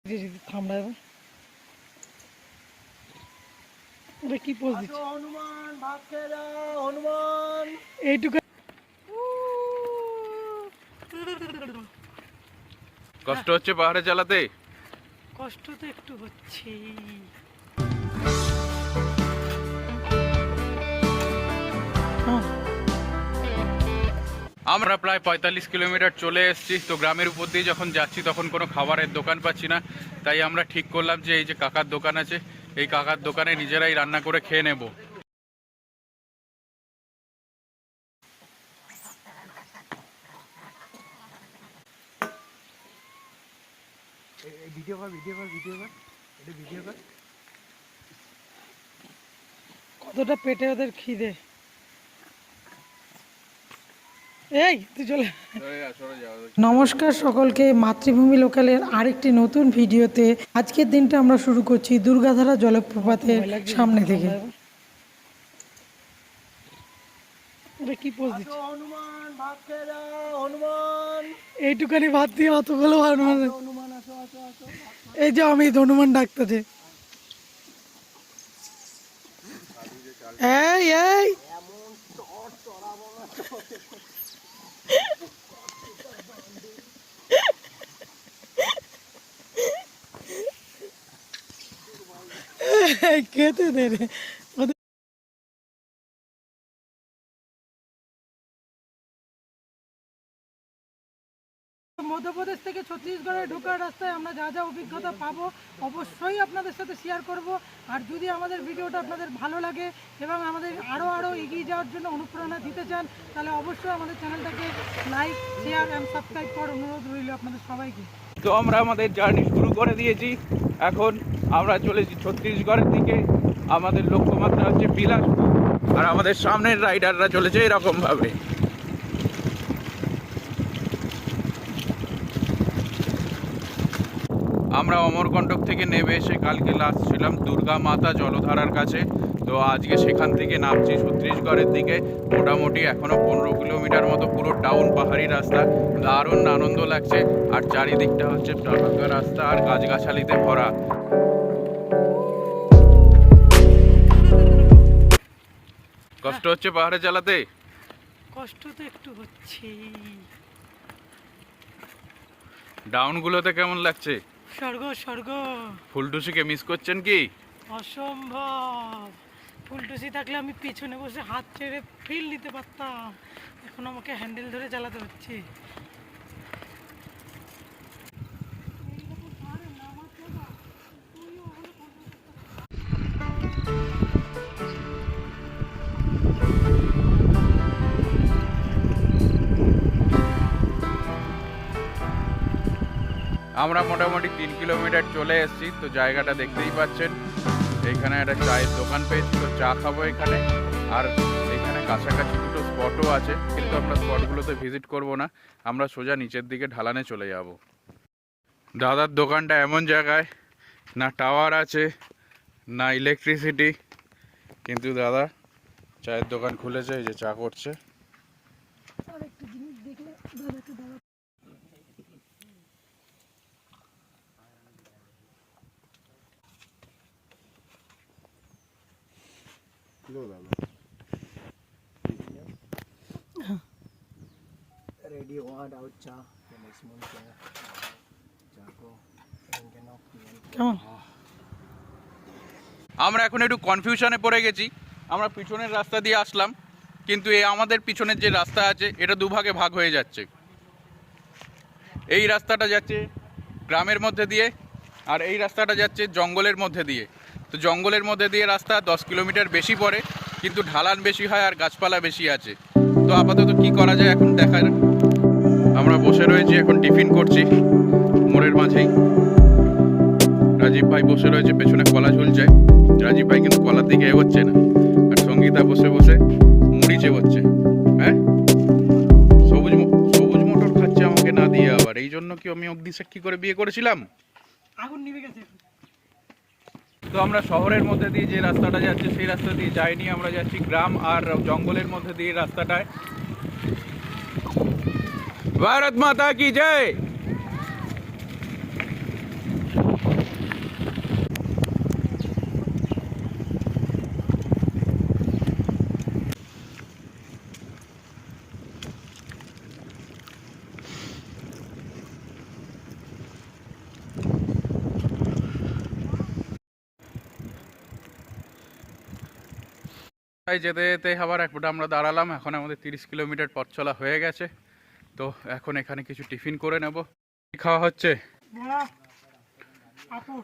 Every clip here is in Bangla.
থামড়া এটা কি পোজ দিচ্ছে হনুমান ভাগ খেয়ে যাও হনুমান। এইটুকু কষ্ট হচ্ছে পাহাড়ে চালাতে। কষ্ট তো একটু হচ্ছে। আমরা প্রায় 45 কিলোমিটার চলে এসেছি। তো গ্রামের উপর দিয়ে যখন যাচ্ছি তখন কোনো খাবারের দোকান পাচ্ছি না, তাই আমরা ঠিক করলাম যে এই যে কাকার দোকান আছে, এই কাকার দোকানে নিজেরাই রান্না করে খেয়ে নেব। কতটা পেটে ওদের খিদে। এই তুই চলে। নমস্কার সকলকে, মাতৃভূমি লোকালের আরেকটি নতুন ভিডিওতে আজকের দিনটা আমরা শুরু করছি দুর্গাধারা জলপ্রপাতের সামনে থেকে। এটা কি পোজ দিচ্ছে হনুমান ভাগ খেয়ে যাও হনুমান। এইটুখানি ভাত দিয়ে অতগুলো হনুমান। হনুমান আসো আসো আসো। এই যে আমি হনুমান ডাকতেছে। এই এই এমন চট চড়াবো না। খেতে দে রে। মধ্যপ্রদেশ থেকে ছত্তিশগড়ে ঢোকার রাস্তায় আমরা যা যা অভিজ্ঞতা পাবো অবশ্যই আপনাদের সাথে শেয়ার করব। আর যদি আমাদের ভিডিওটা আপনাদের ভালো লাগে এবং আমাদের আরও এগিয়ে যাওয়ার জন্য অনুপ্রেরণা দিতে চান, তাহলে অবশ্যই আমাদের চ্যানেলটাকে লাইক শেয়ার অ্যান্ড সাবস্ক্রাইব করার অনুরোধ রইল আপনাদের সবাইকে। তো আমরা আমাদের জার্নি শুরু করে দিয়েছি। এখন আমরা চলেছি ছত্তিশগড়ের দিকে। আমাদের লক্ষ্যমাত্রা হচ্ছে বিলাসপুর, আর আমাদের সামনের রাইডাররা চলেছে এরকম ভাবে। আমরা অমরকণ্টক থেকে নেমে এসে কালকে লাস্ট ছিলাম দুর্গা মাতা জলধারার কাছে। তো আজকে সেখান থেকে নামছি ছত্তিশগড়ের দিকে। মোটামুটি এখনো 15 কিলোমিটার মতো, পুরো টাউন পাহাড়ি রাস্তা, দারুণ আনন্দ লাগছে। আর চারিদিকটা হচ্ছে টাকা রাস্তা আর গাছগাছালিতে ভরা। কষ্ট হচ্ছে পাহাড়ে চালাতে। কষ্ট তো একটু হচ্ছে। ডাউনগুলোতে কেমন লাগছে? স্বর্গ স্বর্গ। ফুলটুসিকে মিস করছেন কি? অসম্ভব। ফুলটুসি থাকলে আমি পিছনে বসে হাত ছেড়ে ফিল নিতে পারতাম, এখন আমাকে হ্যান্ডেল ধরে চালাতে হচ্ছে। আমরা মোটামুটি 3 কিলোমিটার চলে এসেছি। তো জায়গাটা দেখতেই পাচ্ছেন, এখানে একটা চায়ের দোকান পেয়েছি, তো চা খাবো এখানে। আর এখানে কাছাকাছি দুটো স্পটও আছে, কিন্তু আমরা স্পটগুলোতে ভিজিট করব না, আমরা সোজা নিচের দিকে ঢালানে চলে যাব। দাদার দোকানটা এমন জায়গায়, না টাওয়ার আছে না ইলেকট্রিসিটি, কিন্তু দাদা চায়ের দোকান খুলেছে, এই যে চা করছে। Ready one out cha. The next one cha. Chaco. কেমন? আমরা এখন একটু কনফিউশনে পড়ে গেছি। আমরা পিছনের রাস্তা দিয়ে আসলাম, কিন্তু আমাদের পিছনের যে রাস্তা আছে এটা দুভাগে ভাগ হয়ে যাচ্ছে। এই রাস্তাটা যাচ্ছে গ্রামের মধ্যে দিয়ে, আর এই রাস্তাটা যাচ্ছে জঙ্গলের মধ্যে দিয়ে। তো জঙ্গলের মধ্যে দিয়ে রাস্তা 10 কিলোমিটার বেশি পড়ে, কিন্তু ঢালান বেশি হয় আর গাছপালা বেশি আছে। তো আপাতত কি করা যায় এখন দেখার। আমরা বসে রয়েছি, এখন টিফিন করছি মোড়ের মাঝেই। রাজীব ভাই বসে রয়েছে, পেছনে কলা ঝুলছে। রাজীব ভাই কিন্তু কলার দিকে এগোচ্ছে না, আর সঙ্গীতা বসে বসে মুড়ি চেবোচ্ছে। হ্যাঁ, সবুজ মোটর খাচ্ছে আমাকে না দিয়ে। আবার এই জন্য কি আমি অগ্নিসাক্ষী করে বিয়ে করেছিলাম? আগুন নিভে গেছে। তো আমরা শহরের মধ্যে দিয়ে যে রাস্তাটা যাচ্ছে সেই রাস্তা দিয়ে যাইনি, আমরা যাচ্ছি গ্রাম আর জঙ্গলের মধ্যে দিয়ে রাস্তাটায়। ভারত মাতা কি জয়। তাই যেতে যেতে আবার একটা আমরা দাঁড়ালাম। এখন আমাদের 30 কিলোমিটার পথ চলা হয়ে গেছে। তো এখন এখানে কিছু টিফিন করে নেব। কি খাওয়া হচ্ছে? বড়া, পাঁপড়,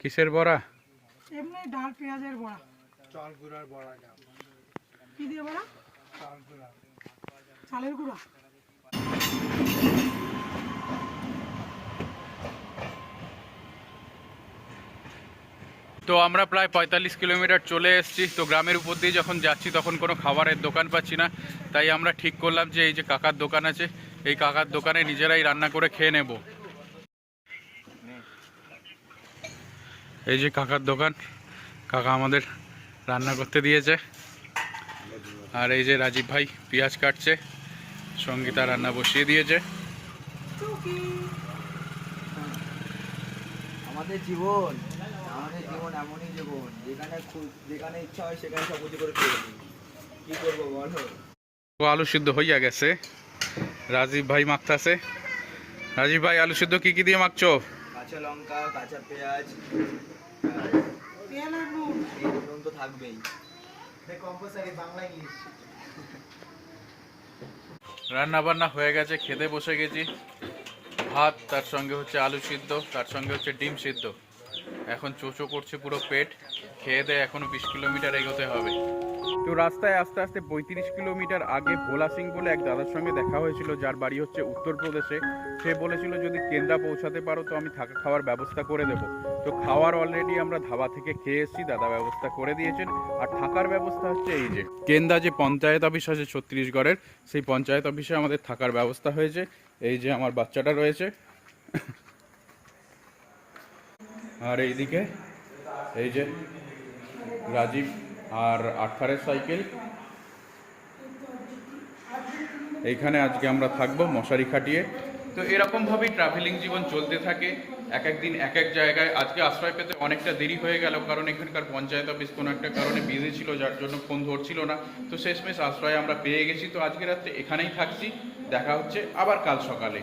কিসের বড়া? এমনি ডাল পেঁয়াজের বড়া। চাল গুঁড়ার বড়া দাও। কি দিয়ে বড়া? চাল গুঁড়া। চালের গুঁড়া। তো আমরা প্রায় 45 কিলোমিটার চলে এসেছি। তো গ্রামের উপর দিয়ে যখন যাচ্ছি তখন কোনো খাবারের দোকান পাচ্ছি না, তাই আমরা ঠিক করলাম যে এই যে কাকার দোকান আছে, এই কাকার দোকানে নিজেরাই রান্না করে খেয়ে নেব। এই যে কাকার দোকান, কাকা আমাদের রান্না করতে দিয়েছে। আর এই যে রাজীব ভাই পেঁয়াজ কাটছে, সঙ্গীতা রান্না বসিয়ে দিয়েছে। আমাদের জীবন এমনই জীবন, যেখানে ইচ্ছা হয় সেখানে সব কিছু করে খেয়ে নিই। কি করবো বলো? ও আলু সিদ্ধ হইয়া গেছে, রাজীব ভাই মাখতাছে। রাজীব ভাই আলু সিদ্ধ কি কি দিয়ে মাখছো? কাঁচা লঙ্কা, কাঁচা পেঁয়াজ, তেল আর নুন। নুন তো থাকবেই। Compulsory Bangla English. রান্না বান্না হয়ে গেছে, খেতে বসে গেছি। ভাত, তার সঙ্গে হচ্ছে আলু সিদ্ধ, তার সঙ্গে হচ্ছে ডিম সিদ্ধ। এখন চোচো করছে পুরো পেট। খেয়ে দেয়ে এখনো 20 কিলোমিটার এগোতে হবে। তো রাস্তায় আস্তে আস্তে 35 কিলোমিটার আগে ভোলা সিং বলে এক দাদার সঙ্গে দেখা হয়েছিল, যার বাড়ি হচ্ছে উত্তরপ্রদেশে। সে বলেছিল যদি কেন্দ্রা পৌঁছাতে পারো তো আমি থাকা খাওয়ার ব্যবস্থা করে দেবো। তো খাওয়ার অলরেডি আমরা ধাবা থেকে খেয়ে এসেছি, দাদা ব্যবস্থা করে দিয়েছেন। আর থাকার ব্যবস্থা হচ্ছে এই যে কেন্দ্রা যে পঞ্চায়েত অফিস আছে ছত্তিশগড়ের, সেই পঞ্চায়েত অফিসে আমাদের থাকার ব্যবস্থা হয়েছে। এই যে আমার বাচ্চাটা রয়েছে, আর এইদিকে এই যে রাজীব আর আঠারের সাইকেল। এইখানে আজকে আমরা থাকবো মশারি খাটিয়ে। তো এরকমভাবেই ট্রাভেলিং জীবন চলতে থাকে, এক এক দিন এক এক জায়গায়। আজকে আশ্রয় পেতে অনেকটা দেরি হয়ে গেল, কারণ এখানকার পঞ্চায়েত অফিস কোনো একটা কারণে বিজি ছিল, যার জন্য ফোন ধরছিল না। তো শেষমেশ আশ্রয় আমরা পেয়ে গেছি। তো আজকে রাত্রে এখানেই থাকছি, দেখা হচ্ছে আবার কাল সকালে।